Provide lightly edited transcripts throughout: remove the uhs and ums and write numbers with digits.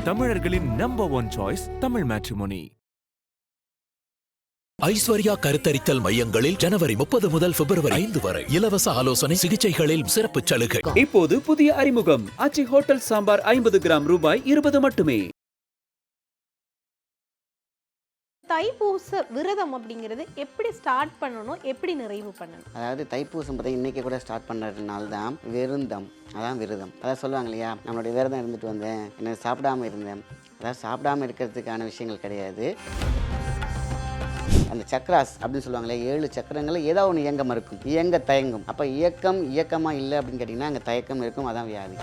தமிழர்களின் number one choice Tamil Matrimony. Aishwarya கருத்தரித்தல் மையங்களில் ஜனவரி 30 முதல் பிப்ரவரி 5 வரை இலவச ஆலோசனை சிகிச்சைகளில் சிறப்பு சலுகை. இப்போது புதிய அறிமுகம் ஆச்சி ஹோட்டல் சாம்பார் 50 கிராம் ரூபாய் 20 மட்டுமே. தைப்பூச விரதம் அப்படிங்கிறது எப்படி ஸ்டார்ட் பண்ணணும், எப்படி நிறைவு பண்ணணும்? அதாவது தைப்பூசம் பார்த்தா இன்றைக்கி கூட ஸ்டார்ட் பண்ணுறதுனால தான் விருந்தம், அதான் விரதம். அதான் சொல்லுவாங்க இல்லையா, நம்மளுடைய விரதம் இருந்துட்டு வந்தேன், என்ன சாப்பிடாம இருந்தேன். அதாவது சாப்பிடாம இருக்கிறதுக்கான விஷயங்கள் கிடையாது. அந்த சக்கராஸ் அப்படின்னு சொல்லுவாங்களே, 7 சக்கரங்கள் ஏதாவது ஒன்று இயங்க மறுக்கும், இயங்க தயங்கும். அப்போ இயக்கமாக இல்லை அப்படின்னு கேட்டிங்கன்னா அங்கே தயக்கம் இருக்கும், அதான் வியாதி.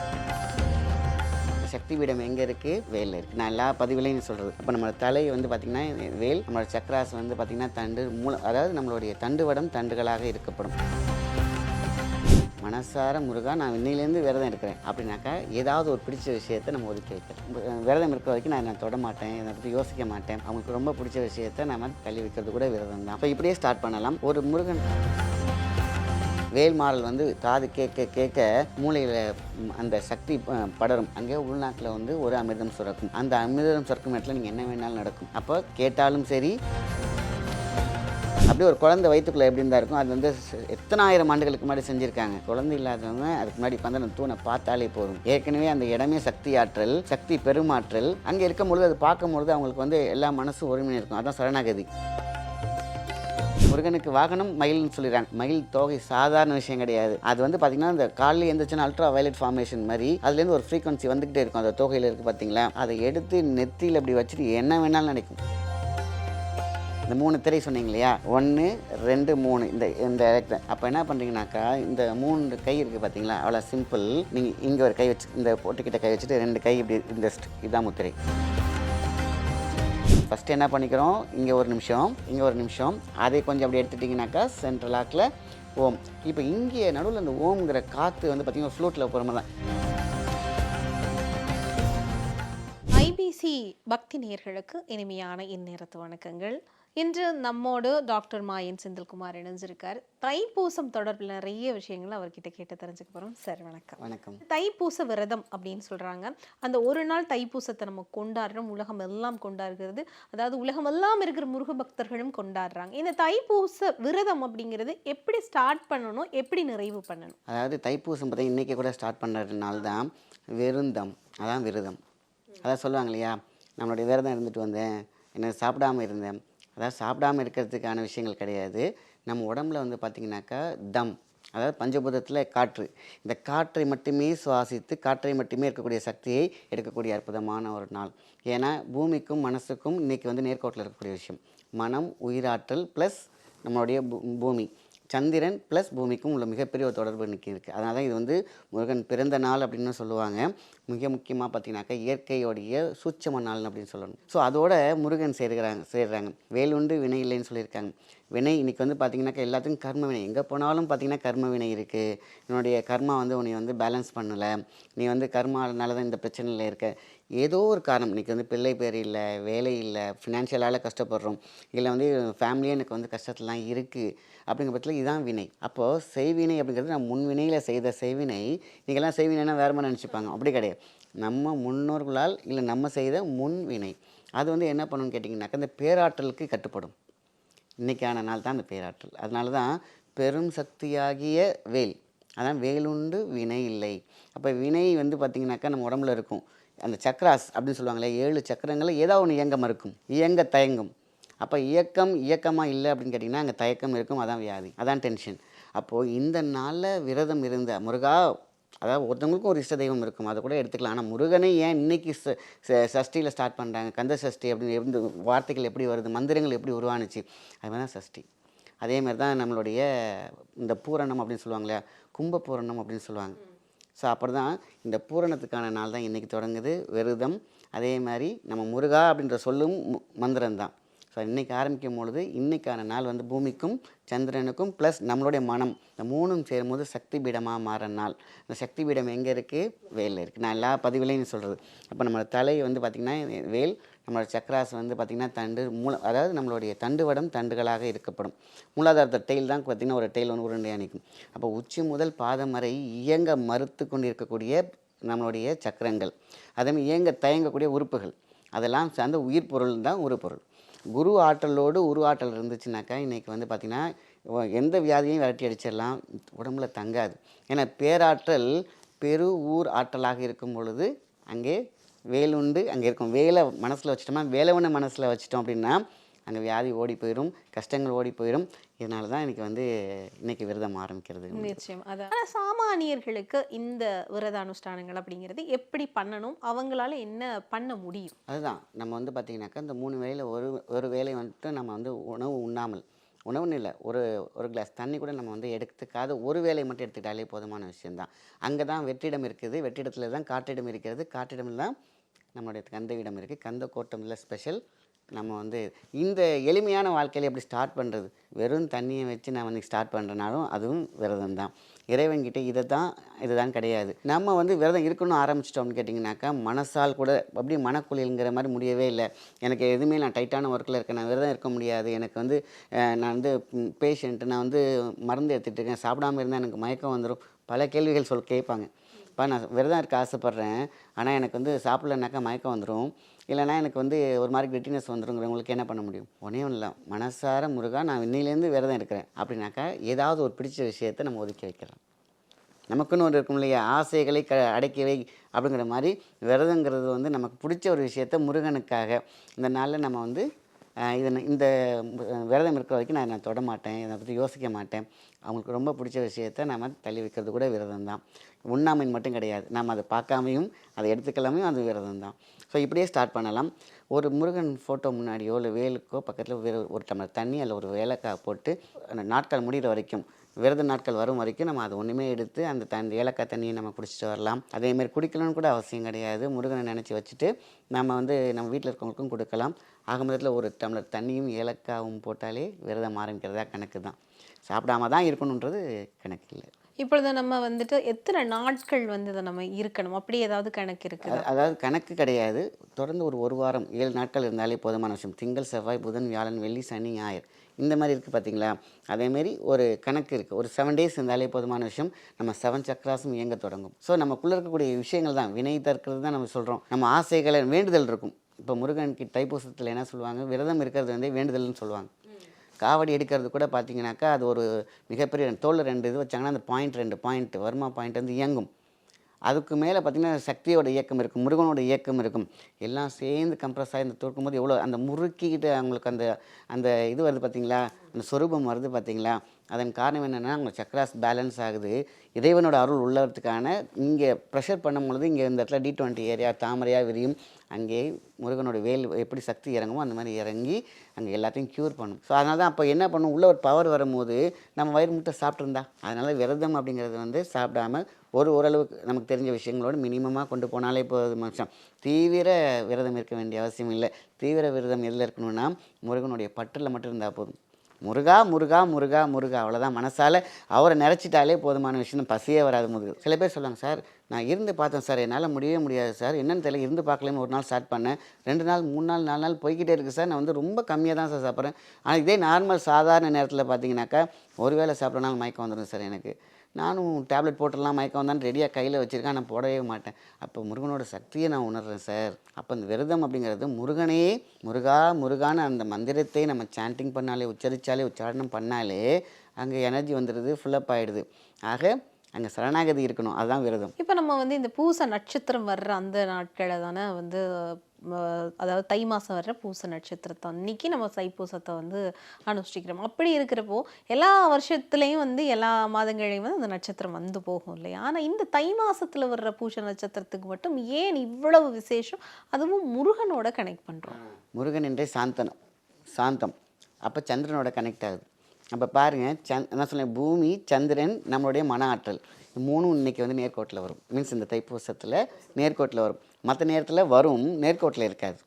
சக்தி பீடம் எங்கே இருக்குது? வேலில் இருக்குது. நான் எல்லா பதிவுலையும் சொல்கிறது. அப்போ நம்ம தலை வந்து பார்த்திங்கன்னா வேல், நம்மளோட சக்கராஸ் வந்து பார்த்திங்கன்னா தண்டு மூலம், அதாவது நம்மளுடைய தண்டுவடம் தண்டுகளாக இருக்கப்படும். மனசார முருகா நான் இன்னிலேருந்து விரதம் இருக்கிறேன் அப்படின்னாக்கா ஏதாவது ஒரு பிடிச்ச விஷயத்தை நம்ம ஒதுக்கி வைக்கிறேன். விரதம் இருக்கிற வரைக்கும் நான் தொட மாட்டேன், இதை பற்றி யோசிக்க மாட்டேன். அவங்களுக்கு ரொம்ப பிடிச்ச விஷயத்தை நம்ம தள்ளி வைக்கிறது கூட விரதம் தான். ஸோ இப்படியே ஸ்டார்ட் பண்ணலாம். ஒரு முருகன் வேல்மாறல் வந்து காது கேட்க கேட்க மூளையில் அந்த சக்தி படரும். அங்கே உள்நாட்டில் வந்து ஒரு அமிர்தம் சுரக்கும். அந்த அமிர்தம் சுரக்கும் இடத்துல நீங்கள் என்ன வேணாலும் நடக்கும். அப்போ கேட்டாலும் சரி, அப்படியே ஒரு குழந்தை வயிற்றுக்குள்ளே எப்படி இருந்தால் இருக்கும், அது வந்து எத்தனை ஆயிரம் ஆண்டுகளுக்கு முன்னாடி செஞ்சுருக்காங்க. குழந்தை இல்லாதவங்க அதுக்கு முன்னாடி அந்த தூணை பார்த்தாலே போதும். ஏற்கனவே அந்த இடமே சக்தி ஆற்றல், சக்தி பெருமாற்றல். அங்கே இருக்கும்பொழுது அது பார்க்கும்பொழுது அவங்களுக்கு வந்து எல்லா மனசும் ஒருமையாக இருக்கும். அதான் சரணாகதி. முருகனுக்கு வாகனம் மயில்னு சொல்லிடுறாங்க. மயில் தொகை சாதாரண விஷயம் கிடையாது. அது வந்து பார்த்தீங்கன்னா இந்த காலையில் எழுந்திரிச்சுன்னா அல்ட்ரா வயலட் ஃபார்மேஷன் மாதிரி அதுலேருந்து ஒரு ஃப்ரீக்வன்சி வந்துக்கிட்டே இருக்கும். அந்த தொகையில் இருக்குது பார்த்தீங்களா, அதை எடுத்து நெத்தியில் அப்படி வச்சுட்டு என்ன வேணாலும் நினைக்கும். இந்த 3 திரை சொன்னீங்க இல்லையா, 1 2 3 இந்த அப்போ என்ன பண்ணுறீங்கனாக்கா, இந்த 3 கை இருக்குது பார்த்தீங்களா, அவ்வளோ சிம்பிள். நீங்கள் இங்கே ஒரு கை வச்சு, இந்த பொட்டுக்கிட்ட கை வச்சுட்டு 2 கை இப்படி இந்த இதான் முத்திரை. ஃபஸ்ட்டு என்ன பண்ணிக்கிறோம், இங்கே ஒரு நிமிஷம், இங்கே ஒரு நிமிஷம், அதை கொஞ்சம் அப்படி எடுத்துட்டிங்கனாக்கா சென்ட்ரல் லாக்கில் ஓம். இப்போ இங்கே நடுவில் அந்த ஓம்ங்கிற காற்று வந்து பார்த்திங்கன்னா ஃப்ளூட்டில் போகிற மாதிரி தான். ஐபிசி பக்தி நேயர்களுக்கு இனிமையான இந்நேரத்து வணக்கங்கள். இன்று நம்மோடு டாக்டர் மாயன் செந்தில்குமார் இணைஞ்சிருக்கார். தைப்பூசம் தொடர்பில் நிறைய விஷயங்கள் அவர்கிட்ட கேட்டு தெரிஞ்சுக்க போகிறோம். சார் வணக்கம். வணக்கம். தைப்பூச விரதம் அப்படின்னு சொல்கிறாங்க. அந்த ஒரு நாள் தைப்பூசத்தை நம்ம கொண்டாடுறோம், உலகம் எல்லாம் கொண்டாடுகிறது. அதாவது உலகம் எல்லாம் இருக்கிற முருக பக்தர்களும் கொண்டாடுறாங்க. இந்த தைப்பூச விரதம் அப்படிங்கிறது எப்படி ஸ்டார்ட் பண்ணணும், எப்படி நிறைவு பண்ணணும்? அதாவது தைப்பூசம் பார்த்தா இன்றைக்கி கூட ஸ்டார்ட் பண்ணுறதுனால தான் விருந்தம், அதான் விரதம். அதான் சொல்லுவாங்க இல்லையா, நம்மளுடைய விரதம் இருந்துட்டு வந்தேன், என்ன சாப்பிடாம இருந்தேன். அதாவது சாப்பிடாமல் இருக்கிறதுக்கான விஷயங்கள் கிடையாது. நம்ம உடம்புல வந்து பார்த்திங்கனாக்கா தம், அதாவது பஞ்சபூதத்தில் காற்று. இந்த காற்றை மட்டுமே சுவாசித்து காற்றை மட்டுமே இருக்கக்கூடிய சக்தியை எடுக்கக்கூடிய அற்புதமான ஒரு நாள். ஏன்னா பூமிக்கும் மனசுக்கும் இன்றைக்கி வந்து நேர்கோட்டில் இருக்கக்கூடிய விஷயம். மனம், உயிராற்றல் ப்ளஸ் நம்மளுடைய பூமி, சந்திரன் ப்ளஸ் பூமிக்கும் உள்ள மிகப்பெரிய ஒரு தொடர்பு இன்றைக்கி இருக்குது. அதனால தான் இது வந்து முருகன் பிறந்த நாள் அப்படின்னு சொல்லுவாங்க. மிக முக்கியமாக பார்த்திங்கனாக்கா இயற்கையோடைய சூட்சம நாள் அப்படின்னு சொல்லணும். ஸோ அதோட முருகன் சேர்றாங்க. வேலுண்டு வினை இல்லைன்னு சொல்லியிருக்காங்க. வினை இன்றைக்கி வந்து பார்த்திங்கனாக்கா எல்லாத்துக்கும் கர்ம வினை. எங்கே போனாலும் பார்த்திங்கன்னா கர்ம வினை இருக்குது. என்னுடைய கர்மா வந்து உன்னை வந்து பேலன்ஸ் பண்ணலை, நீ வந்து கர்மானால தான் இந்த பிரச்சனையில் இருக்க. ஏதோ ஒரு காரணம், இன்றைக்கி வந்து பிள்ளை பேர் இல்லை, வேலை இல்லை, ஃபினான்ஷியலால் கஷ்டப்படுறோம், இல்லை வந்து ஃபேமிலியே எனக்கு வந்து கஷ்டத்துலாம் இருக்குது அப்படிங்கிற பட்சத்தில் இதுதான் வினை. அப்போது செய்வினை அப்படிங்கிறது நம்ம முன்வினையில் செய்த செய்வினை. நீங்கள்லாம் செய்வினைனா வேறு மாதிரி நினச்சிப்பாங்க. அப்படி கிடையாது. நம்ம முன்னோர்களால் இல்லை நம்ம செய்த முன்வினை அது வந்து என்ன பண்ணணும்னு கேட்டிங்கனாக்கா இந்த பேராற்றலுக்கு கட்டுப்படும். இன்றைக்கான நாள் தான் அந்த பேராற்றல். அதனால தான் பெரும் சக்தியாகிய வேல், அதான் வேலுண்டு வினை இல்லை. அப்போ வினை வந்து பார்த்திங்கனாக்கா நம்ம உடம்புல இருக்கும். அந்த சக்கராஸ் அப்படின்னு சொல்லுவாங்களே, 7 சக்கரங்கள் ஏதாவது ஒன்று இயங்க மறுக்கும், இயங்க தயங்கும். அப்போ இயக்கமாக இல்லை அப்படின்னு கேட்டிங்கன்னா அங்கே தயக்கம் இருக்கும், அதான் வியாதி, அதான் டென்ஷன். அப்போது இந்த நாளில் விரதம் இருந்த முருகா, அதாவது ஒருத்தவங்களுக்கும் ஒரு இஷ்ட தெய்வம் இருக்கும், அதை கூட எடுத்துக்கலாம். ஆனால் முருகனை ஏன் இன்றைக்கி சஷ்டியில் ஸ்டார்ட் பண்ணுறாங்க, கந்த சஷ்டி அப்படின்னு எப்படி வார்த்தைகள் எப்படி வருது, மந்திரங்கள் எப்படி உருவானுச்சு, அது மாதிரி தான் சஷ்டி. அதேமாதிரி தான் நம்மளுடைய இந்த பூரணம் அப்படின்னு சொல்லுவாங்க இல்லையா, கும்ப பூரணம் அப்படின்னு சொல்லுவாங்க. ஸோ அப்படி தான் இந்த பூரணத்துக்கான நாள் தான் இன்றைக்கி தொடங்குது விரதம். அதே மாதிரி நம்ம முருகா அப்படின்ற சொல்லும் மந்திரம் தான். ஸோ இன்றைக்கி ஆரம்பிக்கும் பொழுது இன்றைக்கான நாள் வந்து பூமிக்கும் சந்திரனுக்கும் ப்ளஸ் நம்மளுடைய மனம், இந்த 3ம் சேரும்போது சக்தி பீடமாக மாற நாள். இந்த சக்தி பீடம் எங்கே இருக்குது? வேலில் இருக்குது. நான் எல்லா பதிவுலையும் சொல்கிறது. அப்போ நம்மளோட தலை வந்து பார்த்திங்கன்னா வேல், நம்மளோட சக்கராஸ் வந்து பார்த்திங்கன்னா தண்டு மூலம், அதாவது நம்மளுடைய தண்டுவடம் தண்டுகளாக இருக்கப்படும். மூலாதாரத்தை டெயில் தான் பார்த்திங்கன்னா ஒரு டெயில் ஒன்று உருண்டையாக நிற்கும். அப்போ உச்சி முதல் பாதம் வரை இயங்க மறுத்து கொண்டு இருக்கக்கூடிய நம்மளுடைய சக்கரங்கள், அதேமாதிரி இயங்க தயங்கக்கூடிய உறுப்புகள், அதெல்லாம் சார்ந்த உயிர் பொருள் தான் உருப்பொருள். குரு ஆற்றலோடு உரு ஆற்றல் இருந்துச்சுனாக்கா இன்றைக்கி வந்து பார்த்திங்கன்னா எந்த வியாதியையும் விரட்டி அடிச்சிடலாம், உடம்புல தங்காது. ஏன்னா பேராற்றல் பெரு ஊர் ஆற்றலாக இருக்கும் பொழுது அங்கே வேலுண்டு அங்கே இருக்கும். வேலை மனசில் வச்சிட்டோம்னா, வேலவனை மனசில் வச்சிட்டோம் அப்படின்னா அங்கே வியாதி ஓடி போயிடும், கஷ்டங்கள் ஓடி போயிடும். இதனால தான் இன்னைக்கு விரதம் ஆரம்பிக்கிறது. நிச்சயம். அதான் சாமானியர்களுக்கு இந்த விரத அனுஷ்டானங்கள் அப்படிங்கிறது எப்படி பண்ணணும், அவங்களால என்ன பண்ண முடியும்? அதுதான் நம்ம வந்து பார்த்திங்கனாக்கா இந்த 3 வேளையில் ஒரு வேளை வந்துட்டு நம்ம வந்து உணவு உண்ணாமல், உணவுன்னு இல்லை, ஒரு கிளாஸ் தண்ணி கூட நம்ம வந்து எடுத்துக்காத ஒரு வேளை மட்டும் எடுத்துக்கிட்டாலே போதுமான விஷயந்தான். அங்கே தான் வெற்றிடம் இருக்குது, வெற்றிடத்தில் தான் காற்றிடம் இருக்கிறது, காற்றிடமில் தான் நம்மளுடைய கந்தவிடம் இருக்குது, கந்த கோட்டமில் ஸ்பெஷல். நம்ம வந்து இந்த எளிமையான வாழ்க்கையில் எப்படி ஸ்டார்ட் பண்ணுறது, வெறும் தண்ணியை வச்சு நான் வந்து ஸ்டார்ட் பண்ணுறனாலும் அதுவும் விரதம் தான். இறைவன்கிட்ட இதுதான் கிடையாது. நம்ம வந்து விரதம் இருக்கணும்னு ஆரம்பிச்சிட்டோம்னு கேட்டிங்கனாக்கா மனசால் கூட அப்படியே மனக்குழிங்கிற மாதிரி முடியவே இல்லை. எனக்கு எதுவுமே நான் டைட்டான ஒர்க்கில் இருக்கேன், நான் விரதம் இருக்க முடியாது, எனக்கு வந்து நான் வந்து பேஷண்ட்டு, நான் வந்து மருந்து எடுத்துகிட்டு இருக்கேன், சாப்பிடாமல் இருந்தால் எனக்கு மயக்கம் வந்துடும், பல கேள்விகள் கேட்பாங்க. இப்போ நான் விரதம் இருக்க ஆசைப்பட்றேன், ஆனால் எனக்கு வந்து சாப்பிட்லனாக்கா மயக்கம் வந்துடும், இல்லைனா எனக்கு வந்து ஒரு மாதிரி கிரிட்டினஸ் வந்துடுங்கிறவங்களுக்கு என்ன பண்ண முடியும்? ஒன்றே ஒன்றும் இல்லை, மனசார முருகா நான் இன்னிலேருந்து விரதம் இருக்கிறேன் அப்படின்னாக்கா ஏதாவது ஒரு பிடிச்ச விஷயத்தை நம்ம ஒதுக்கி வைக்கலாம். நமக்குன்னு ஒரு இருக்கும் இல்லையா, ஆசைகளை அடக்கிவை அப்படிங்கிற மாதிரி விரதங்கிறது வந்து நமக்கு பிடிச்ச ஒரு விஷயத்த முருகனுக்காக இந்த நாளில் நம்ம வந்து இந்த விரதம் இருக்கிற வரைக்கும் நான் தொட மாட்டேன், இதை பற்றி யோசிக்க மாட்டேன். அவங்களுக்கு ரொம்ப பிடிச்ச விஷயத்த நம்ம தள்ளி வைக்கிறது கூட விரதம் தான். உண்ணாமைன்னு மட்டும் கிடையாது, நம்ம அதை பார்க்காமையும் அதை எடுத்துக்கலாமையும் அது விரதம் தான். ஸோ இப்படியே ஸ்டார்ட் பண்ணலாம். ஒரு முருகன் ஃபோட்டோ முன்னாடியோ இல்லை வேலுக்கோ பக்கத்தில் வேறு ஒரு டம்ளர் தண்ணி அல்ல ஒரு ஏலக்காய் போட்டு அந்த நாட்கள் முடிகிற வரைக்கும், விரத நாட்கள் வரும் வரைக்கும் நம்ம அதை ஒன்றுமே எடுத்து அந்த ஏலக்காய் தண்ணியை நம்ம குடிச்சிட்டு வரலாம். அதேமாதிரி குடிக்கணும்னு கூட அவசியம் கிடையாது, முருகனை நினச்சி வச்சுட்டு நம்ம வந்து நம்ம வீட்டில் இருக்கவங்களுக்கும் கொடுக்கலாம். ஆக மொத்தத்தில் ஒரு டம்ளர் தண்ணியும் ஏலக்காவும் போட்டாலே விரதம் ஆரம்பிக்கிறதா கணக்கு தான். சாப்பிடாம தான் இருக்கணுன்றது கணக்கு இல்லை. இப்பொழுது நம்ம வந்துட்டு எத்தனை நாட்கள் வந்து இதை நம்ம இருக்கணும், அப்படி ஏதாவது கணக்கு இருக்குது? அதாவது கணக்கு கிடையாது, தொடர்ந்து ஒரு வாரம் 7 நாட்கள் இருந்தாலே போதுமான விஷயம். திங்கள், செவ்வாய், புதன், வியாழன், வெள்ளி, சனி, ஞாயிறு இந்த மாதிரி இருக்குது பார்த்தீங்களா. அதேமாரி ஒரு கணக்கு இருக்குது, ஒரு 7 days இருந்தாலே போதுமான விஷயம். நம்ம 7 சக்கராஸும் இயங்க தொடங்கும். ஸோ நமக்குள்ளே இருக்கக்கூடிய விஷயங்கள் தான் வினை தற்கிறது தான் நம்ம சொல்கிறோம். நம்ம ஆசைகளை வேண்டுதல் இருக்கும். இப்போ முருகனுக்கு தைப்பூசத்தில் என்ன சொல்லுவாங்க, விரதம் இருக்கிறது வந்து வேண்டுதல்னு சொல்லுவாங்க. காவடி எடுக்கிறது கூட பார்த்தீங்கன்னாக்கா அது ஒரு மிகப்பெரிய தோளில் 2 இது வச்சாங்கன்னா அந்த ரெண்டு பாயிண்ட் வருமா பாயிண்ட் வந்து இயங்கும். அதுக்கு மேலே பார்த்திங்கன்னா சக்தியோட இயக்கம் இருக்கும், முருகனோட இயக்கம் இருக்கும், எல்லாம் சேர்ந்து கம்ப்ரஸ் ஆகி இந்த தோற்கும்போது எவ்வளோ அந்த முறுக்கிக்கிட்டு அவங்களுக்கு அந்த இது வருது பார்த்திங்களா, அந்த சொரூபம் வருது பார்த்திங்களா. அதன் காரணம் என்னென்னா அவங்க சக்கராஸ் பேலன்ஸ் ஆகுது. இறைவனோட அருள் உள்ளதுக்கான இங்கே ப்ரெஷர் பண்ணும்பொழுது இங்கே இந்த இடத்துல D20 ஏரியா தாமரையாக விரியும். அங்கே முருகனோட வேல் எப்படி சக்தி இறங்குமோ அந்த மாதிரி இறங்கி அங்கே எல்லாத்தையும் க்யூர் பண்ணும். ஸோ அதனால தான் அப்போ என்ன பண்ணும், உள்ள ஒரு பவர் வரும்போது நம்ம வயிறு முட்டை சாப்பிட்ருந்தா. அதனால் விரதம் அப்படிங்கிறது வந்து சாப்பிடாம ஓரளவுக்கு நமக்கு தெரிஞ்ச விஷயங்களோடு மினிமமாக கொண்டு போனாலே போதும் மனுஷன். தீவிர விரதம் இருக்க வேண்டிய அவசியம் இல்லை. தீவிர விரதம் எதில் இருக்கணும்னா முருகனுடைய பற்றில் மட்டும் இருந்தால் போதும். முருகா முருகா முருகா முருகா அவ்வளோதான். மனசால் அவரை நினச்சிட்டாலே போதுமான விஷயம், பசியே வராது முருகன். சில பேர் சொல்லுவாங்க, சார் நான் இருந்து பார்த்தேன் சார், என்னால் முடியவே முடியாது சார், என்னென்னு தெரியல, இருந்து பார்க்கலன்னு ஒரு நாள் ஸ்டார்ட் பண்ணேன், 2 நாள் 3 நாள் 4 நாள் போய்கிட்டே இருக்குது சார், நான் வந்து ரொம்ப கம்மியாக தான் சார் சாப்பிட்றேன். ஆனால் இதே நார்மல் சாதாரண நேரத்தில் பார்த்தீங்கன்னாக்கா ஒரு வேளை சாப்பிட்றனால மயக்கம் வந்துடும் சார் எனக்கு, நானும் டேப்லெட் போட்டுடலாம் மயக்கம் வந்தான்னு ரெடியாக கையில் வச்சுருக்கேன், நான் போடவே மாட்டேன். அப்போ முருகனோட சக்தியை நான் உணர்றேன் சார். அப்போ இந்த விரதம் அப்படிங்கிறது முருகனையே முருகா முருகான அந்த மந்திரத்தை நம்ம சாண்டிங் பண்ணாலே, உச்சாரணம் பண்ணாலே அங்கே எனர்ஜி வந்துடுது, ஃபுல்லப் ஆகிடுது. ஆக அங்கே சரணாகதி இருக்கணும், அதுதான் விரதம். இப்போ நம்ம வந்து இந்த பூச நட்சத்திரம் வர்ற அந்த நாட்களை தானே வந்து அதாவது தை மாதம் வர்ற பூச நட்சத்திரத்தை அன்னைக்கு நம்ம தைப்பூசத்தை வந்து அனுஷ்டிக்கிறோம். அப்படி இருக்கிறப்போ எல்லா வருஷத்துலேயும் வந்து எல்லா மாதங்களையும் வந்து அந்த நட்சத்திரம் வந்து போகும் இல்லையா. ஆனால் இந்த தை மாதத்தில் வர்ற பூச நட்சத்திரத்துக்கு மட்டும் ஏன் இவ்வளவு விசேஷம், அதுவும் முருகனோட கனெக்ட் பண்ணுறோம்? முருகன் என்றே சாந்தம், அப்போ சந்திரனோட கனெக்ட் ஆகுது. அப்போ பாருங்கள், என்ன சொல்ல, பூமி சந்திரன் நம்மளுடைய மன ஆற்றல் 3 இன்றைக்கி வந்து நேர்கோட்டில் வரும். மீன்ஸ் இந்த தைப்பூசத்தில் நேர்கோட்டில் வரும். மற்ற நேரத்தில் வரும், நேர்கோட்டில் இருக்காது.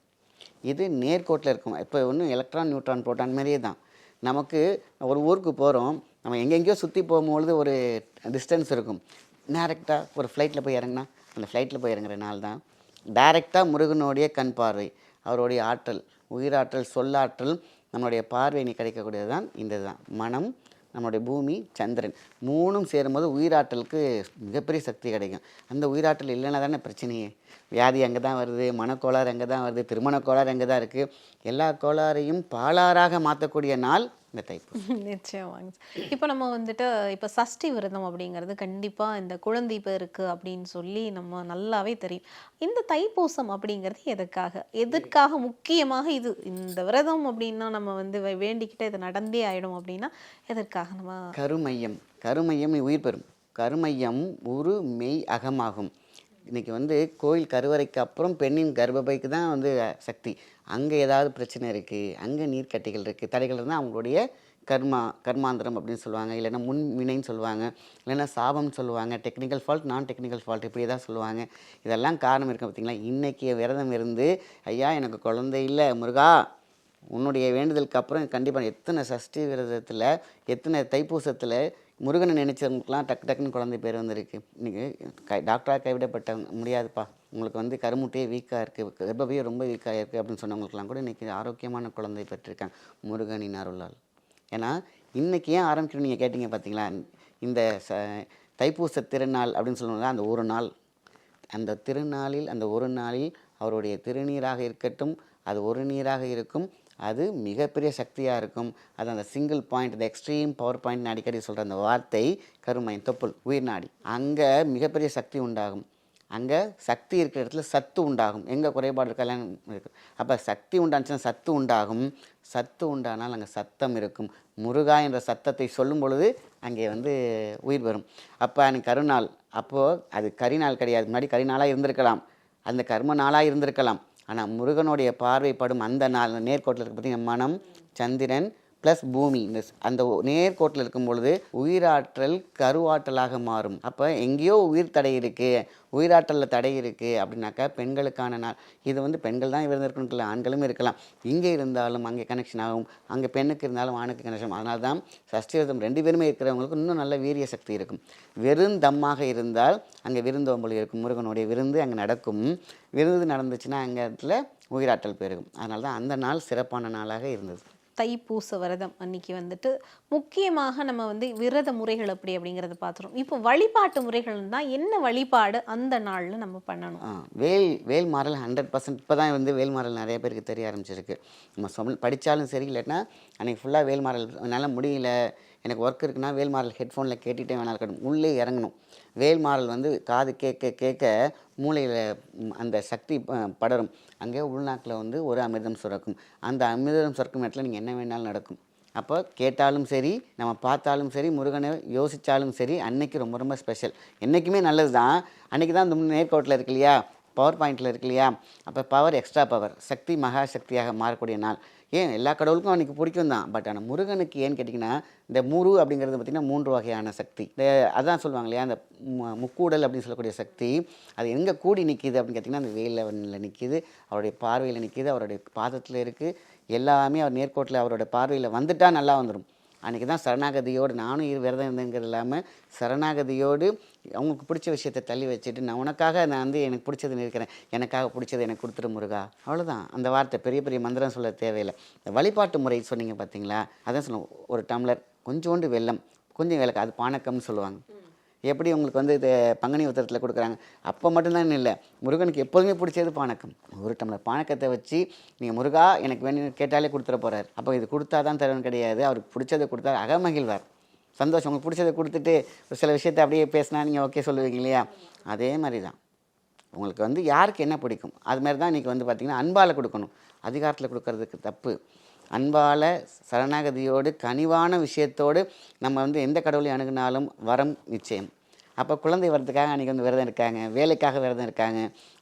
இது நேர்கோட்டில் இருக்கும். இப்போ ஒன்றும் எலக்ட்ரான் நியூட்ரான் புரோட்டான் மாதிரியே தான். நமக்கு ஒரு ஊருக்கு போகிறோம், நம்ம எங்கெங்கேயோ சுற்றி போகும்பொழுது ஒரு டிஸ்டன்ஸ் இருக்கும். டேரெக்டாக ஒரு ஃப்ளைட்டில் போய் இறங்கினா அந்த ஃப்ளைட்டில் போய் இறங்குறனால தான் டைரெக்டாக முருகனுடைய கண் பார்வை, அவருடைய ஆற்றல், உயிராற்றல், சொல்லாற்றல், நம்மளுடைய பார்வை கிடைக்கக்கூடியது தான் இந்த தான் மனம், நம்மளுடைய பூமி, சந்திரன் 3ம் சேரும்போது உயிராற்றலுக்கு மிகப்பெரிய சக்தி கிடைக்கும். அந்த உயிராற்றல் இல்லைன்னா தானே பிரச்சனையே. வியாதி அங்கே தான் வருது, மனக்கோளாறு அங்கே தான் வருது, திருமண கோளாறு அங்கே தான் இருக்குது. எல்லா கோளாறையும் பாலாறாக மாற்றக்கூடிய நாள் இந்த தைப்பூசம். நிச்சயமாங்க. இப்போ நம்ம வந்துட்டு இப்போ சஷ்டி விரதம் அப்படிங்கிறது கண்டிப்பாக இந்த குழந்தை பேருக்கு அப்படின்னு சொல்லி நம்ம நல்லாவே தெரியும். இந்த தைப்பூசம் அப்படிங்கிறது எதற்காக முக்கியமாக இது இந்த விரதம் அப்படின்னா நம்ம வந்து வேண்டிக்கிட்ட இது நடந்தே ஆயிடும் அப்படின்னா எதற்காக நம்ம கருமையம் உயிர் பெறும். கருமையம் உரு மெய் அகமாகும். இன்றைக்கி வந்து கோயில் கருவறைக்கு அப்புறம் பெண்ணின் கர்ப்பப்பைக்கு தான் வந்து சக்தி. அங்கே ஏதாவது பிரச்சனை இருக்குது, அங்கே நீர்க்கட்டிகள் இருக்குது, தடைகள் இருந்தால் அவங்களுடைய கர்மாந்திரம் அப்படின்னு சொல்லுவாங்க, இல்லைன்னா முன் வினைன்னு சொல்லுவாங்க, இல்லைன்னா சாபம்னு சொல்லுவாங்க, டெக்னிக்கல் ஃபால்ட், நான் டெக்னிக்கல் ஃபால்ட் இப்படி தான் சொல்லுவாங்க. இதெல்லாம் காரணம் இருக்குது பார்த்திங்களா. இன்றைக்கி விரதம் இருந்து ஐயா எனக்கு குழந்தை இல்லை முருகா உன்னுடைய வேண்டுதலுக்கு அப்புறம் கண்டிப்பாக எத்தனை சஷ்டி விரதத்தில் எத்தனை தைப்பூசத்தில் முருகனை நினைச்சவங்களுக்குலாம் டக்குன்னு குழந்தை பேர் வந்திருக்கு. இன்றைக்கி டாக்டராக கைவிடப்பட்ட முடியாதுப்பா, உங்களுக்கு வந்து கருமுட்டையே வீக்காக இருக்குது, கர்ப்பப்பையே ரொம்ப வீக்காக இருக்குது அப்படின்னு சொன்னவங்களுக்குலாம் கூட இன்றைக்கி ஆரோக்கியமான குழந்தை பெற்றிருக்காங்க முருகனின் அருளால். ஏன்னா இன்றைக்கி ஏன் ஆரம்பிக்கணும் நீங்கள் கேட்டிங்க பார்த்தீங்களா. இந்த தைப்பூச திருநாள் அப்படின்னு சொல்லுவாங்க. அந்த ஒரு நாள், அந்த திருநாளில், அந்த ஒரு நாளில் அவருடைய திருநீராக இருக்கட்டும், அது ஒரு நீராக இருக்கும், அது மிகப்பெரிய சக்தியாக இருக்கும். அது அந்த சிங்கிள் பாயிண்ட், இந்த எக்ஸ்ட்ரீம் பவர் பாயிண்ட் அடிக்கடி சொல்கிற அந்த வார்த்தை கருமையின் தொப்புள் உயிர் நாடி, அங்கே மிகப்பெரிய சக்தி உண்டாகும். அங்கே சக்தி இருக்கிற இடத்துல சத்து உண்டாகும். எங்கே குறைபாடு இருக்கலாம் இருக்குது. அப்போ சக்தி உண்டாச்சுன்னா சத்து உண்டாகும். சத்து உண்டானால் அங்கே சத்தம் இருக்கும். முருகா என்ற சத்தத்தை சொல்லும் பொழுது அங்கே வந்து உயிர் வரும். அப்போ அன்றைக்கி கருநாள், அப்போது அது கரிநாள் கிடையாது. முன்னாடி கரிநாளாக இருந்திருக்கலாம், அந்த கர்ம நாளாக இருந்திருக்கலாம். ஆனால் முருகனுடைய பார்வைப்படும் அந்த நாள் நேர்கோட்டில் இருக்க பார்த்திங்கன்னா மனம், சந்திரன் ப்ளஸ் பூமி, இந்த அந்த நேர்கோட்டில் இருக்கும் பொழுது உயிராற்றல் கருவாற்றலாக மாறும். அப்போ எங்கேயோ உயிர் தடை இருக்குது, உயிராற்றலில் தடை இருக்குது அப்படின்னாக்கா பெண்களுக்கான நாள். இது வந்து பெண்கள் தான் இருந்திருக்கணும் இல்லை, ஆண்களும் இருக்கலாம். இங்கே இருந்தாலும் அங்கே கனெக்ஷன் ஆகும், அங்கே பெண்ணுக்கு இருந்தாலும் ஆணுக்கு கனெக்ஷன். அதனால தான் சஷ்டி விரதம் 2 பேருமே இருக்கிறவங்களுக்கு இன்னும் நல்ல வீரிய சக்தி இருக்கும். வெறுந்தம்மாக இருந்தால் அங்கே விருந்தோம்பல் இருக்கும், முருகனுடைய விருந்து அங்கே நடக்கும். விருந்து நடந்துச்சுன்னா அங்கே இடத்துல உயிராற்றல் பெருகும். அதனால தான் அந்த நாள் சிறப்பான நாளாக இருந்தது. தைப்பூச விரதம் அன்னைக்கு வந்துட்டு முக்கியமாக நம்ம வந்து விரத முறைகள் அப்படிங்கிறத பார்த்துரும். இப்போ வழிபாட்டு முறைகள் தான் என்ன வழிபாடு அந்த நாளில் நம்ம பண்ணணும்? வேல் மாறல் 100%. இப்போ தான் வந்து வேல் மாறல் நிறைய பேருக்கு தெரிய ஆரம்பிச்சிருக்கு. நம்ம படித்தாலும் சரி, இல்லைன்னா அன்றைக்கி ஃபுல்லாக வேல் மாறல் என்னால் முடியல, எனக்கு ஒர்க் இருக்குன்னா வேல் மாறல் ஹெட்ஃபோனில் கேட்டுகிட்டே வேணாலும் இருக்கணும், உள்ளே இறங்கணும். வேல் மாறல் வந்து காது கேட்க மூளையில் அந்த சக்தி படரும். அங்கே உள்நாக்கில் வந்து ஒரு அமிர்தம் சுரக்கும். அந்த அமிர்தம் சுரக்கும் இடத்துல நீங்கள் என்ன வேணாலும் நடக்கும். அப்போ கேட்டாலும் சரி, நம்ம பார்த்தாலும் சரி, முருகனை யோசித்தாலும் சரி, அன்னைக்கு ரொம்ப ரொம்ப ஸ்பெஷல். என்றைக்குமே நல்லது தான். அன்றைக்கி தான் அந்த நேர்கோட்டில் இருக்கு இல்லையா, பவர் பாயிண்டில் இருக்கு இல்லையா, அப்போ பவர், எக்ஸ்ட்ரா பவர், சக்தி மகா சக்தியாக மாறக்கூடிய நாள். ஏன் எல்லா கடவுளுக்கும் அன்றைக்கி பிடிக்கும் தான், பட் ஆனால் முருகனுக்கு ஏன்னு கேட்டிங்கன்னா இந்த முரு அப்படிங்கிறது பார்த்திங்கன்னா 3 வகையான சக்தி. அதான் சொல்லுவாங்க இல்லையா, அந்த முக்கூடல் அப்படின்னு சொல்லக்கூடிய சக்தி அது எங்கே கூடி நிற்கிது அப்படின்னு கேட்டிங்கன்னா அந்த வேலில் நிற்கிது, அவருடைய பார்வையில் நிற்கிது, அவருடைய பாதத்தில் இருக்குது. எல்லாமே அவர் நேர்கோட்டில் அவரோட பார்வையில் வந்துட்டால் நல்லா வந்துடும். அன்றைக்கி தான் சரணாகதியோடு, நானும் விரதம் இருந்தேங்கிறது இல்லாமல் சரணாகதியோடு அவங்களுக்கு பிடிச்ச விஷயத்தை தள்ளி வச்சுட்டு, நான் உனக்காக நான் வந்து எனக்கு பிடிச்சது இருக்கிறேன், எனக்காக பிடிச்சது எனக்கு கொடுத்துரு முருகா, அவ்வளோதான். அந்த வார்த்தை பெரிய பெரிய மந்திரம் சொல்ல தேவையில்லை. இந்த வழிபாட்டு முறை சொன்னீங்க பார்த்தீங்களா, அதான் சொல்லுவோம். ஒரு டம்ளர் கொஞ்சோண்டு வெல்லம், கொஞ்சம் விளக்கு, அது பானக்கம்னு சொல்லுவாங்க. எப்படி உங்களுக்கு வந்து இது பங்குனி உத்திரத்தில் கொடுக்குறாங்க, அப்போ மட்டும்தான் இல்லை, முருகனுக்கு எப்போதுமே பிடிச்சது பானக்கம். ஒரு டம்ளர் பானக்கத்தை வச்சு நீங்கள் முருகா எனக்கு வேணும் கேட்டாலே கொடுத்துட போகிறார். அப்போ இது கொடுத்தா தான் தருவன் கிடையாது, அவருக்கு பிடிச்சதை கொடுத்தா அகமகிழ்வார், சந்தோஷம். உங்களுக்கு பிடிச்சதை கொடுத்துட்டு ஒரு சில விஷயத்தை அப்படியே பேசினா நீங்கள் ஓகே சொல்லுவீங்க இல்லையா, அதே மாதிரி தான் உங்களுக்கு வந்து யாருக்கு என்ன பிடிக்கும் அது மாதிரி தான் இன்றைக்கி வந்து பார்த்திங்கன்னா அன்பால் கொடுக்கணும். அதிகாரத்தில் கொடுக்கறதுக்கு தப்பு. அன்பால் சரணாகதியோடு கனிவான விஷயத்தோடு நம்ம வந்து எந்த கடவுளையும் அணுகினாலும் வரம் நிச்சயம். அப்போ குழந்தை வரதுக்காக அன்றைக்கி வந்து விரதம் இருக்காங்க, வேலைக்காக விரதம் இருக்காங்க,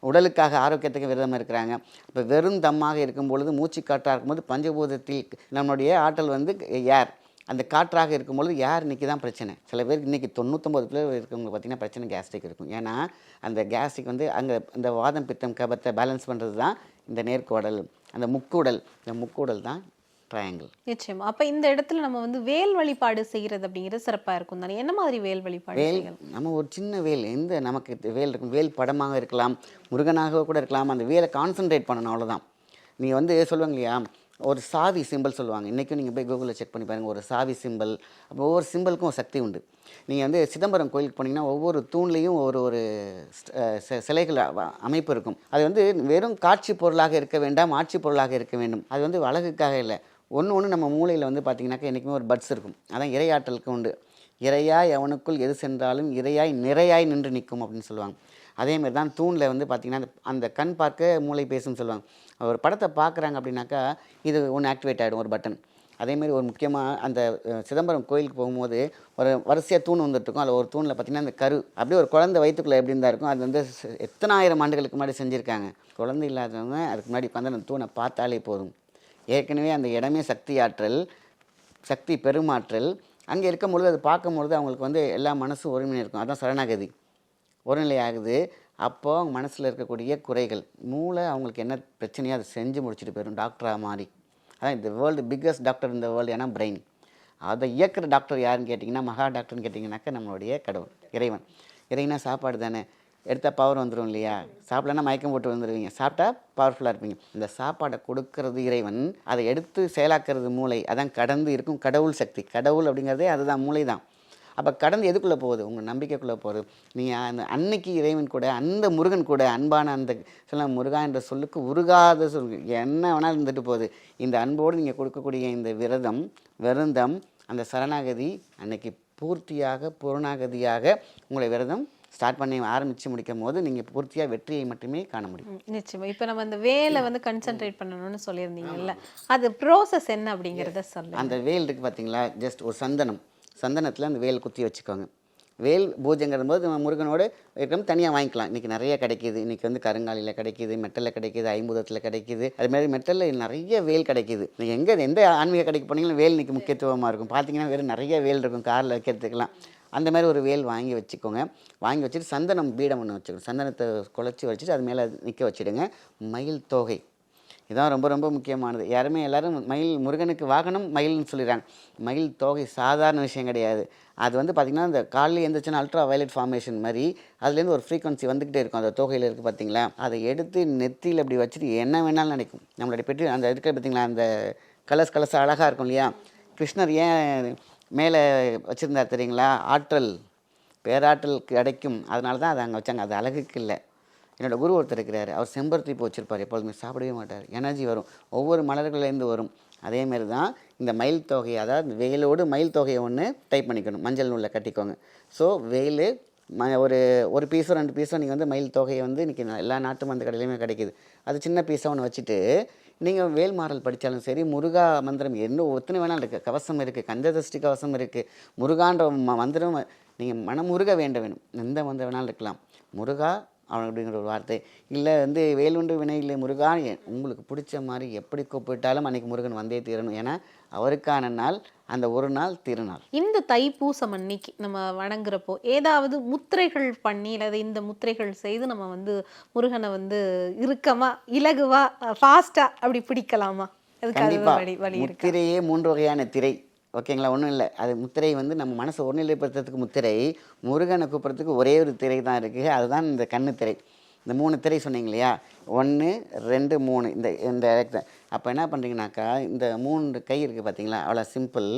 உடலுக்காக ஆரோக்கியத்துக்கு விரதம் இருக்கிறாங்க. இப்போ வெறும் தம்மாக இருக்கும் பொழுது, மூச்சு காற்றாக இருக்கும்போது பஞ்சபூதத்தில் நம்மளுடைய ஆற்றல் வந்து ஏர், அந்த காற்றாக இருக்கும்பொழுது யார் இன்றைக்கி தான் பிரச்சனை. சில பேருக்கு இன்றைக்கி 99 பேர் இருக்கவங்க பார்த்திங்கன்னா பிரச்சனை கேஸ்ட்ரிக் இருக்கும். ஏன்னா அந்த கேஸ்ட்ரிக் வந்து அங்கே இந்த வாதம் பித்தம் கபத்தை பேலன்ஸ் பண்ணுறது தான் இந்த நேர்கோடல், அந்த முக்கூடல். இந்த முக்கூடல் தான் ட்ரையாங்கிள். நிச்சயமா. அப்போ இந்த இடத்துல நம்ம வந்து வேல் வழிபாடு செய்கிறது அப்படிங்கிறது சிறப்பாக இருக்கும் தானே? என்ன மாதிரி வேல் வழிபாடு? நம்ம ஒரு சின்ன வேல், எந்த நமக்கு வேல் இருக்கும், வேல் படமாக இருக்கலாம், முருகனாக கூட இருக்கலாம், அந்த வேலை கான்சன்ட்ரேட் பண்ணணும், அவ்வளோதான். நீங்கள் வந்து சொல்லுவாங்க இல்லையா, ஒரு சாவி சிம்பிள் சொல்லுவாங்க. இன்றைக்கும் நீங்கள் போய் கூகுளில் செக் பண்ணி பாருங்கள், ஒரு சாவி சிம்பிள். அப்போ ஒவ்வொரு சிம்பிளுக்கும் ஒரு சக்தி உண்டு. நீங்கள் வந்து சிதம்பரம் கோயிலுக்கு போனீங்கன்னா ஒவ்வொரு தூண்லேயும் ஒரு சிலைகள் அமைப்பு இருக்கும். அது வந்து வெறும் காட்சி பொருளாக இருக்க வேண்டாம், ஆட்சி பொருளாக இருக்க வேண்டும். அது வந்து அழகுக்காக இல்லை. ஒன்று நம்ம மூளையில் வந்து பார்த்திங்கனாக்கா என்றைக்குமே ஒரு பட்ஸ் இருக்கும். அதான் இறையாற்றலுக்கு உண்டு. இறையாய் அவனுக்குள் எது சென்றாலும் இறையாய் நிறையாய் நின்று நிற்கும் அப்படின்னு சொல்லுவாங்க. அதேமாதிரி தான் தூணில் வந்து பார்த்திங்கன்னா அந்த கண் பார்க்க மூளை பேசுன்னு சொல்லுவாங்க. ஒரு படத்தை பார்க்குறாங்க அப்படின்னாக்கா இது ஒன்று ஆக்டிவேட் ஆகிடும், ஒரு பட்டன். அதேமாதிரி ஒரு முக்கியமாக அந்த சிதம்பரம் கோயிலுக்கு போகும்போது ஒரு வரிசையாக தூண் வந்துட்டுருக்கும். அதில் ஒரு தூணில் பார்த்திங்கன்னா அந்த கரு அப்படியே ஒரு குழந்தை வயிற்றுக்குள்ளே எப்படி இருந்தால் இருக்கும். அது வந்து எத்தனாயிரம் ஆண்டுகளுக்கு முன்னாடி செஞ்சுருக்காங்க. குழந்தை இல்லாதவங்க அதுக்கு முன்னாடி உட்காந்து அந்த தூணை பார்த்தாலே போதும். ஏற்கனவே அந்த இடமே சக்தி ஆற்றல், சக்தி பெருமாற்றல். அங்கே இருக்கும்பொழுது அது பார்க்கும்பொழுது அவங்களுக்கு வந்து எல்லா மனசும் ஒருங்கிணை இருக்கும். அதுதான் சரணாகதி, ஒருநிலை ஆகுது. அப்போது அவங்க மனசில் இருக்கக்கூடிய குறைகள், மூளை அவங்களுக்கு என்ன பிரச்சனையோ அதை செஞ்சு முடிச்சுட்டு போயிடும் டாக்டராக மாறி. அதான் இந்த வேர்ல்டு பிக்கஸ்ட் டாக்டர் இந்த வேர்ல்டு. ஏன்னா பிரெயின். அதை இயக்கிற டாக்டர் யாருன்னு கேட்டிங்கன்னா, மகா டாக்டர்னு கேட்டிங்கனாக்கா நம்மளுடைய கடவுள், இறைவன். இறைவனா சாப்பாடு தானே, எடுத்தால் பவர் வந்துடும் இல்லையா? சாப்பிடலன்னா மயக்கம் போட்டு வந்துடுவீங்க, சாப்பிட்டா பவர்ஃபுல்லாக இருப்பீங்க. இந்த சாப்பாடை கொடுக்கறது இறைவன், அதை எடுத்து செயலாக்குறது மூளை. அதான் கடந்து இருக்கும் கடவுள் சக்தி. கடவுள் அப்படிங்கிறதே அதுதான், மூளை தான். அப்போ கடந்து எதுக்குள்ளே போகுது? உங்கள் நம்பிக்கைக்குள்ளே போகுது. நீங்கள் அந்த அன்னைக்கு இறைவன் கூட, அந்த முருகன் கூட அன்பான அந்த சொல்ல முருகா என்ற சொல்லுக்கு உருகாத சொல் என்ன வேணாலும் இருந்துட்டு போகுது. இந்த அன்போடு நீங்கள் கொடுக்கக்கூடிய இந்த விரதம் அந்த சரணாகதி அன்னைக்கு பூர்த்தியாக பூர்ணாகதியாக உங்களை விரதம் ஸ்டார்ட் பண்ணி ஆரம்பித்து முடிக்கும் போது நீங்கள் பூர்த்தியாக வெற்றியை மட்டுமே காண முடியும். நிச்சயமா. இப்போ நம்ம அந்த வேலை வந்து கன்சென்ட்ரேட் பண்ணணும்னு சொல்லியிருந்தீங்கல்ல, அது ப்ரோசஸ் என்ன அப்படிங்கிறத சொல்லுங்கள். அந்த வேல் இருக்குது பார்த்தீங்களா, ஜஸ்ட் ஒரு சந்தனத்தில் அந்த வேல் குத்தி வச்சுக்கோங்க. வேல் பூஜைங்கிற போது நம்ம முருகனோடு இருக்கிற தனியாக வாங்கிக்கலாம். இன்றைக்கி நிறைய கிடைக்கிது. இன்றைக்கி வந்து கருங்காலியில் கிடைக்கிது, மெட்டலில் கிடைக்கிது, ஐம்பூதத்தில் கிடைக்கிது. அதுமாதிரி மெட்டலில் நிறைய வேல் கிடைக்கிது. நீங்கள் எந்த ஆன்மீக கடைக்கு போனீங்களும் வேல் இன்றைக்கி முக்கியத்துவமாக இருக்கும். பார்த்தீங்கன்னா வேறு நிறைய வேல் இருக்கும் காரில் வைக்கிறதுக்கெல்லாம். அந்த மாதிரி ஒரு வேல் வாங்கி வச்சுக்கோங்க. வாங்கி வச்சுட்டு சந்தனம் பீடம் ஒன்று வச்சுக்கணும். சந்தனத்தை குழச்சி வச்சுட்டு அது மேலே நிற்க வச்சுடுங்க. மயில் தோகை இதுதான் ரொம்ப ரொம்ப முக்கியமானது. எல்லோரும் மயில் முருகனுக்கு வாகனம் மயில்னு சொல்லிடுறாங்க. மயில் தோகை சாதாரண விஷயம் கிடையாது. அது வந்து பார்த்திங்கன்னா இந்த காலையில் எழுந்திரிச்சுன்னா அல்ட்ரா வயலட் ஃபார்மேஷன் மாதிரி அதுலேருந்து ஒரு ஃப்ரீக்வன்சி வந்துக்கிட்டே இருக்கும். அந்த தோகையில் இருக்குது பார்த்தீங்களா, அதை எடுத்து நெத்தியில் அப்படி வச்சுட்டு என்ன வேணாலும் நினைக்கும். நம்மளுடைய பெட்டி அந்த இருக்கிற பார்த்திங்களா, அந்த கலர்ஸ் அழகாக இருக்கும் இல்லையா. கிருஷ்ணர் ஏன் மேலே வச்சுருந்தார் தெரியுங்களா? ஆற்றல், பேராற்றல் கிடைக்கும். அதனால தான் அதை அங்கே வச்சாங்க. அது அழகுக்கு இல்லை. என்னோடய குரு ஒருத்தர் இருக்கிறார். அவர் செம்பருத்தி பூ வச்சுருப்பார். எப்பொழுதுமே சாப்பிடவே மாட்டார். எனர்ஜி வரும், ஒவ்வொரு மலர்கள்லேருந்து வரும். அதேமாரி தான் இந்த மயில் தொகை, அதாவது வேலோடு மயில் தொகையை ஒன்று டைப் பண்ணிக்கணும். மஞ்சள் நூலில் கட்டிக்கோங்க. ஸோ வேலு ஒரு பீஸோ 2 பீஸோ நீங்கள் வந்து மயில் தொகையை வந்து இன்றைக்கி எல்லா நாட்டு மருந்து கடையிலையுமே கிடைக்கிது. அது சின்ன பீஸாக ஒன்று வச்சுட்டு நீங்கள் வேல்மாறல் படித்தாலும் சரி, முருகா மந்திரம் என்ன ஒத்துணை வேணாலும் இருக்குது. கவசம் இருக்குது, கந்தசஷ்டி கவசம் இருக்குது. முருகான்ற மந்திரம் நீங்கள் மனமுருக வேணும். எந்த மந்திரம் வேணாலும் இருக்கலாம். முருகா அவன் அப்படிங்கிற ஒரு வார்த்தை இல்லை வந்து வேலுண்டு வினையில் முருகா உங்களுக்கு பிடிச்ச மாதிரி எப்படி கூப்பிட்டாலும் அன்றைக்கி முருகன் வந்தே தீரணும். ஏன்னா அவருக்கான நாள், அந்த ஒரு நாள் திருநாள். இந்த தைப்பூசம் அன்னைக்கு நம்ம வணங்குறப்போ ஏதாவது முத்திரைகள் பண்ணி அல்லது இந்த முத்திரைகள் செய்து நம்ம வந்து முருகனை வந்து இறுக்கமா, இலகுவா, ஃபாஸ்டா அப்படி பிடிக்கலாமா? கண்டிப்பாக. முத்திரையே 3 வகையான திரை. ஓகேங்களா? ஒன்றும் இல்லை. அது முத்திரை வந்து நம்ம மனசை ஒருநிலைப்படுத்துறதுக்கு முத்திரை. முருகனை கூப்பிட்றதுக்கு ஒரே ஒரு திரை தான் இருக்குது. அதுதான் இந்த கண்ணு திரை. இந்த 3 திரை சொன்னீங்க இல்லையா, 1 2 3 இந்த அப்போ என்ன பண்ணுறீங்கனாக்கா, இந்த 3 கை இருக்குது பார்த்தீங்களா, அவ்வளோ சிம்பிள்.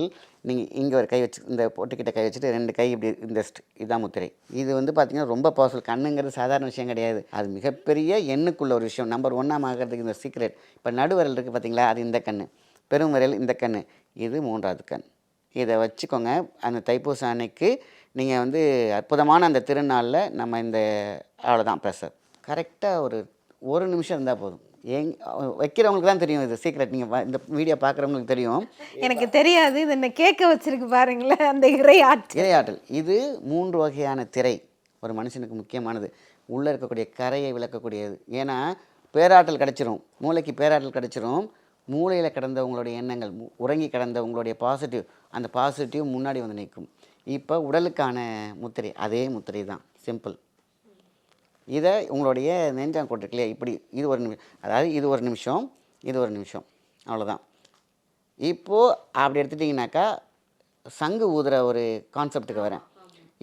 நீங்கள் இங்கே ஒரு கை வச்சு இந்த பொட்டுக்கிட்ட கை வச்சுட்டு 2 கை இப்படி இதான் முத்திரை. இது வந்து பார்த்திங்கன்னா ரொம்ப பவர்ஃபுல். கண்ணுங்கிறது சாதாரண விஷயம் கிடையாது. அது மிகப்பெரிய எண்ணுக்குள்ள ஒரு விஷயம். நம்பர் 1 ஆகிறதுக்கு இந்த சீக்ரெட். இப்போ நடுவரல் இருக்குது பார்த்தீங்களா, அது இந்த கண். பெரும் விரல் இந்த கண். இது 3வது கண். இதை வச்சுக்கோங்க. அந்த தைப்பூச அன்னைக்கு நீங்கள் வந்து அற்புதமான அந்த திருநாளில் நம்ம இந்த அவ்வளோதான் ப்ரெஷர் கரெக்டாக ஒரு நிமிஷம் இருந்தால் போதும். வைக்கிறவங்களுக்கு தான் தெரியும் இது சீக்ரெட். நீங்கள் இந்த வீடியோ பார்க்குறவங்களுக்கு தெரியும். எனக்கு தெரியாது. இது என்ன கேட்க வச்சிருக்கு பாருங்களேன், அந்த இறையாற்றல். இது 3 வகையான திரை ஒரு மனுஷனுக்கு முக்கியமானது. உள்ளே இருக்கக்கூடிய கரையை விளக்கக்கூடியது. ஏன்னா பேராற்றல் கிடச்சிரும், மூளைக்கு பேராற்றல் கிடச்சிரும். மூளையில் கிடந்த உங்களுடைய எண்ணங்கள், உறங்கி கிடந்த உங்களுடைய பாசிட்டிவ், அந்த பாசிட்டிவ் முன்னாடி வந்து நிற்கும். இப்போ உடலுக்கான முத்திரை அதே முத்திரை தான், சிம்பிள். இதை உங்களுடைய நெஞ்சாங்கோட்டு இல்லையா, இப்படி இது ஒரு நிமிஷம், அதாவது இது ஒரு நிமிஷம், இது ஒரு நிமிஷம், அவ்வளோதான். இப்போது அப்படி எடுத்துட்டிங்கனாக்கா சங்கு ஊதுற ஒரு கான்செப்டுக்கு வரேன்.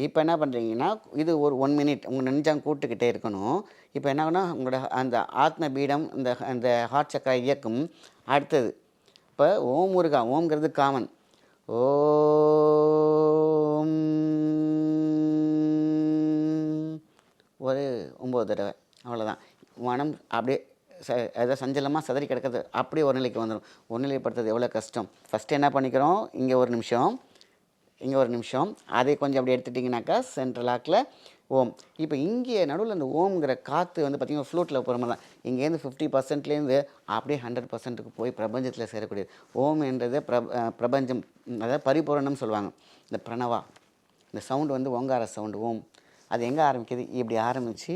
இப்போ என்ன பண்ணுறீங்கன்னா, இது ஒரு 1 மினிட் உங்கள் நெஞ்சாங்க கூட்டுக்கிட்டே இருக்கணும். இப்போ என்ன ஆகுனா, உங்களோட அந்த ஆத்ம பீடம், அந்த ஹார்ட் சக்கரை இயக்கும். அடுத்தது இப்போ ஓம் முருகா, ஓம்ங்கிறது காமன். ஓம் ஒரு 9 தடவை, அவ்வளோதான். மனம் அப்படியே ஏதோ சஞ்சலமாக சதறி கிடக்கிறது அப்படியே ஒரு நிலைக்கு வந்துடும். ஒரு நிலைப்படுத்துறது எவ்வளோ கஷ்டம். ஃபஸ்ட்டு என்ன பண்ணிக்கிறோம், இங்கே ஒரு நிமிஷம், இங்கே ஒரு நிமிஷம், அதை கொஞ்சம் அப்படி எடுத்துட்டிங்கனாக்கா சென்ட்ரல் லாக்கில் ஓம். இப்போ இங்கே நடுவில் அந்த ஓம்ங்கிற காற்று வந்து பார்த்திங்கன்னா ஃப்ளூட்டில் போகிற மாதிரி தான். இங்கேருந்து 50%லேருந்து அப்படியே 100%க்கு போய் பிரபஞ்சத்தில் சேரக்கூடியது. ஓம் என்றது பிரபஞ்சம், அதாவது பரிபூரணம் சொல்லுவாங்க. இந்த பிரணவா, இந்த சவுண்டு வந்து ஓங்கார சவுண்டு ஓம். அது எங்கே ஆரம்பிக்குது, இப்படி ஆரம்பித்து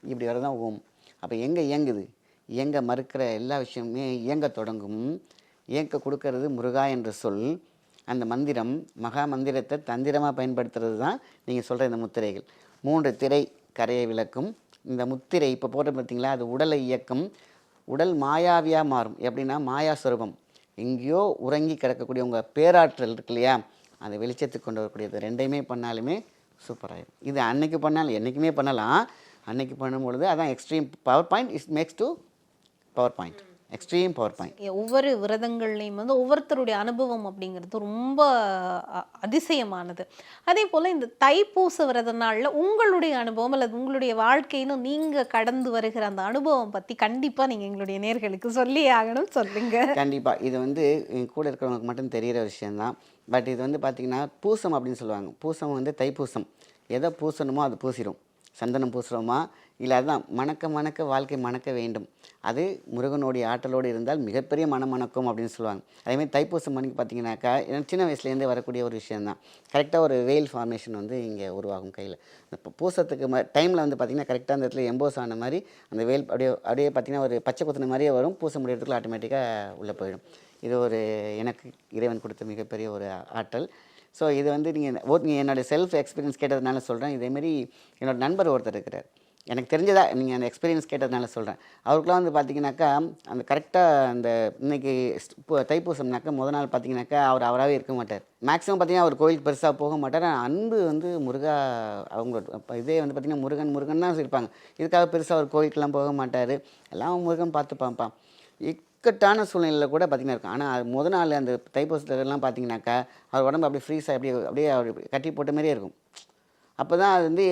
இப்படி வரதான் ஓம். அப்போ எங்கே இயங்குது, இயங்க மறுக்கிற எல்லா விஷயமுமே இயங்க தொடங்கும். இயங்க கொடுக்கறது முருகா என்ற சொல். அந்த மந்திரம், மகா மந்திரத்தை தந்திரமாக பயன்படுத்துறது தான் நீங்கள் சொல்கிற இந்த முத்திரைகள். 3 திரை கரையை விளக்கும். இந்த முத்திரை இப்போ போட்ட பார்த்தீங்களா, அது உடலை இயக்கும். உடல் மாயாவியாக மாறும். எப்படின்னா மாயா ஸ்வரூபம், எங்கேயோ உறங்கி கிடக்கக்கூடிய உங்கள் பேராற்றல் இருக்கு இல்லையா, அந்த வெளிச்சத்துக்கு கொண்டு வரக்கூடியது. ரெண்டையுமே பண்ணாலுமே சூப்பராகிடும். இது அன்னைக்கு பண்ணாலும் என்றைக்குமே பண்ணலாம். அன்னைக்கு பண்ணும்பொழுது அதான் extreme power point is max to power point, extreme power point. ஒவ்வொரு விரதங்கள்லையும் வந்து ஒவ்வொருத்தருடைய அனுபவம் அப்படிங்கிறது ரொம்ப அதிசயமானது. அதே போல் இந்த தைப்பூச விரத நாளில் உங்களுடைய அனுபவம் அல்லது உங்களுடைய வாழ்க்கைன்னு நீங்கள் கடந்து வருகிற அந்த அனுபவம் பற்றி கண்டிப்பாக நீங்கள் எங்களுடைய நேர்களுக்கு சொல்லி ஆகணும். சொல்லுங்கள். கண்டிப்பாக. இது வந்து கூட இருக்கிறவங்களுக்கு மட்டும் தெரிகிற விஷயந்தான். பட் இது வந்து பார்த்திங்கன்னா பூசம் அப்படின்னு சொல்லுவாங்க. பூசம் வந்து தைப்பூசம். எதை பூசணுமோ அது பூசிடும். சந்தனம் பூசுகிறோமா, இல்லை அதுதான் மணக்க மணக்க வாழ்க்கை மணக்க வேண்டும். அது முருகனுடைய ஆற்றலோடு இருந்தால் மிகப்பெரிய மனம் மணக்கும் அப்படின்னு சொல்லுவாங்க. அதேமாதிரி தைப்பூசம் மணிக்கு பார்த்தீங்கன்னாக்கா சின்ன வயசுலேருந்தே வரக்கூடிய ஒரு விஷயந்தான். கரெக்டாக ஒரு வெயில் ஃபார்மேஷன் வந்து இங்கே உருவாகும் கையில். இப்போ பூசத்துக்கு டைமில் வந்து பார்த்திங்கன்னா கரெக்டாக அந்த இடத்துல எம்போஸ் ஆன மாதிரி அந்த வெயில் அப்படியே அப்படியே பார்த்திங்கன்னா ஒரு பச்சை குத்துன மாதிரியே வரும். பூச முடியறதுக்குள்ள ஆட்டோமேட்டிக்காக உள்ளே போயிடும். இது ஒரு எனக்கு இறைவன் கொடுத்த மிகப்பெரிய ஒரு ஆற்றல். ஸோ இது வந்து நீங்கள் என்னோடய செல்ஃப் எக்ஸ்பீரியன்ஸ் கேட்டதுனால சொல்கிறேன். இதேமாரி என்னோடய நண்பர் ஒருத்தர் இருக்கிறார், எனக்கு தெரிஞ்சதா நீங்கள் அந்த எக்ஸ்பீரியன்ஸ் கேட்டதுனால சொல்கிறேன். அவருக்குலாம் வந்து பார்த்திங்கனாக்கா அந்த கரெக்டாக அந்த இன்றைக்கி தைப்பூசம்னாக்கா முதல் நாள் பார்த்திங்கனாக்கா அவராகவே இருக்க மாட்டார். மேக்ஸிமம் பார்த்திங்கன்னா அவர் கோயிலுக்கு பெருசாக போக மாட்டார். அன்பு வந்து முருகா அவங்களோட இதே வந்து பார்த்திங்கன்னா முருகன் முருகன் தான் இருப்பாங்க. இதுக்காக பெருசாக அவர் கோயிலுக்கெல்லாம் போக மாட்டார். எல்லாம் முருகன் பார்த்து பார்ப்பான். இக்கட்டான சூழ்நிலையில் கூட பார்த்திங்கன்னா இருக்கும். ஆனால் முதல் நாள் அந்த தைப்பூசத்துலாம் பார்த்திங்கனாக்கா அவர் உடம்பு அப்படியே ஃப்ரீஸாக அப்படியே அவர் கட்டி போட்ட மாதிரியே இருக்கும். அப்போ தான் அது வந்து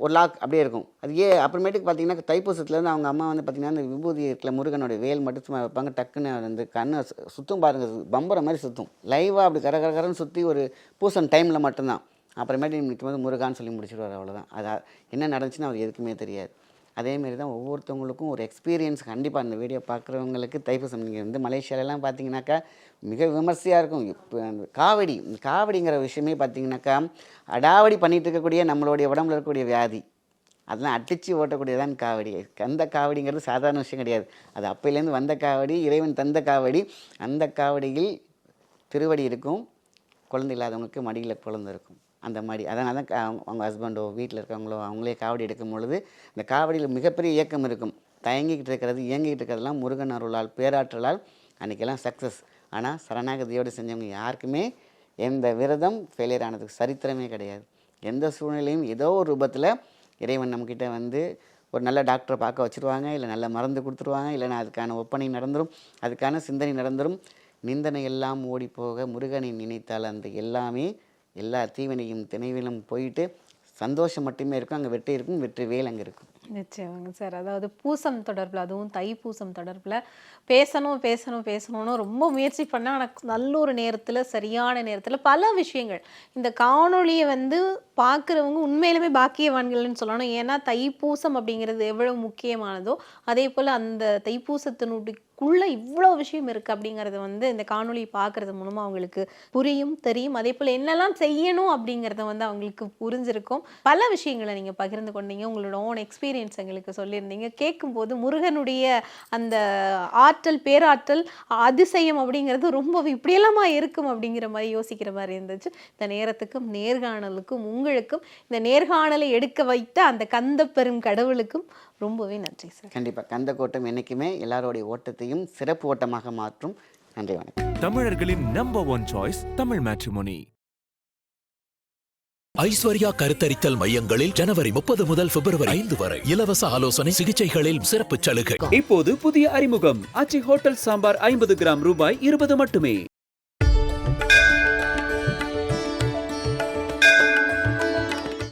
ஒரு லாக் அப்படியே இருக்கும். அது அப்புறமேட்டுக்கு பார்த்திங்கன்னா தைப்பூசத்துலேருந்து அவங்க அம்மா வந்து பார்த்திங்கன்னா அந்த விபூதி இருக்கிற முருகனுடைய வேல் மட்டும் சும்மா வைப்பாங்க. டக்குன்னு அந்த கண்ணை சுற்றும் பாருங்கள், பம்பரை மாதிரி சுற்றும். லைவாக அப்படி கரகரன்னு சுற்றி ஒரு பூசன் டைமில் மட்டும்தான். அப்புறமேட்டு நிற்கும் போது முருகான்னு சொல்லி முடிச்சிடுவார். அவ்வளோதான். அது என்ன நடந்துச்சுன்னு அவர் எதுக்குமே தெரியாது. அதேமாரி தான் ஒவ்வொருத்தவங்களுக்கும் ஒரு எக்ஸ்பீரியன்ஸ் கண்டிப்பாக அந்த வீடியோ பார்க்குறவங்களுக்கு தைப்பூசம். நீங்கள் வந்து மலேசியாலெலாம் பார்த்தீங்கன்னாக்கா மிக விமர்சையாக இருக்கும். இப்போ அந்த காவடிங்கிற விஷயமே பார்த்தீங்கன்னாக்கா அடாவடி பண்ணிகிட்டு இருக்கக்கூடிய நம்மளுடைய உடம்புல இருக்கக்கூடிய வியாதி அதெல்லாம் அடித்து ஓட்டக்கூடியதான் காவடி. அந்த காவடிங்கிறது சாதாரண விஷயம் கிடையாது. அது அப்பையிலேருந்து வந்த காவடி, இறைவன் தந்த காவடி. அந்த காவடியில் திருவடி இருக்கும், குழந்தை இல்லாதவங்களுக்கு மடியில் குழந்தை இருக்கும். அந்த மாதிரி அதனால தான் அவங்க ஹஸ்பண்டோ வீட்டில் இருக்கவங்களோ அவங்களே காவடி எடுக்கும் பொழுது இந்த காவடியில் மிகப்பெரிய இயக்கம் இருக்கும். தயங்கிக்கிட்டு இருக்கிறது இயங்கிக்கிட்டு இருக்கிறதெல்லாம் முருகன் அருளால் பேராற்றலால் அன்றைக்கெல்லாம் சக்ஸஸ். ஆனால் சரணாகதியோடு செஞ்சவங்க யாருக்குமே எந்த விரதம் ஃபெயிலியர் ஆனதுக்கு சரித்திரமே கிடையாது. எந்த சூழ்நிலையும் ஏதோ ஒரு ரூபத்தில் இறைவன் நம்மக்கிட்ட வந்து ஒரு நல்ல டாக்டரை பார்க்க வச்சுருவாங்க, இல்லை நல்ல மருந்து கொடுத்துருவாங்க, இல்லைன்னா அதுக்கான ஒப்பனை நடந்துடும், அதுக்கான சிந்தனை நடந்துடும். நிந்தனை எல்லாம் ஓடி போக முருகனை நினைத்தால் அந்த எல்லாமே எல்லா தீவினையும் திணைவிலும் போயிட்டு சந்தோஷம் மட்டுமே இருக்கும். அங்கே வெற்றி இருக்கும், வெற்றி வேல் அங்கே இருக்கும். நிச்சயமாங்க சார். அதாவது பூசம் தொடர்பில், அதுவும் தைப்பூசம் தொடர்பில் பேசணும்னு ரொம்ப முயற்சி பண்ணேன். ஆனால் நல்ல ஒரு நேரத்தில் சரியான நேரத்தில் பல விஷயங்கள் இந்த காணொளியை வந்து பார்க்குறவங்க உண்மையிலுமே பாக்கியவான்கள்னு சொல்லணும். ஏன்னா தைப்பூசம் அப்படிங்கிறது எவ்வளோ முக்கியமானதோ அதே போல் அந்த தைப்பூசத்தினுடைய இவ்வளோ விஷயம் இருக்குது அப்படிங்கிறது வந்து இந்த காணொளி பார்க்குறது மூலமாக அவங்களுக்கு புரியும், தெரியும். அதே போல் என்னெல்லாம் செய்யணும் அப்படிங்கிறத வந்து அவங்களுக்கு புரிஞ்சிருக்கும். பல விஷயங்களை நீங்கள் பகிர்ந்து கொண்டீங்க, உங்களோட ஓன் எக்ஸ்பீரியன்ஸ் எங்களுக்கு சொல்லியிருந்தீங்க. கேட்கும்போது முருகனுடைய அந்த ஆற்றல், பேராற்றல், அதிசயம் அப்படிங்கிறது ரொம்ப இப்படியெல்லாமா இருக்கும் அப்படிங்கிற மாதிரி யோசிக்கிற மாதிரி இருந்துச்சு. இந்த நேரத்துக்கும் நேர்காணலுக்கும் உங்களுக்கும் இந்த நேர்காணலை எடுக்க வைத்த அந்த கந்த பெரும் கடவுளுக்கும் ரொம்பவே நன்றி சார். கண்டிப்பாக கந்த கோட்டம் என்றைக்குமே எல்லாருடைய ஓட்டத்தையும் சிறப்பு ஓட்டமாக மாற்றும். நன்றி, வணக்கம். தமிழர்களின் number 1 choice Tamil Matrimony. Aishwarya கருத்தரித்தல் மையங்களில் ஜனவரி 30 முதல் பிப்ரவரி 5 வரை இலவச ஆலோசனை சிகிச்சைகளில் சிறப்பு சலுகை. இப்போது புதிய அறிமுகம் ஆச்சி ஹோட்டல் சாம்பார் 50 கிராம் ரூபாய் 20 மட்டுமே.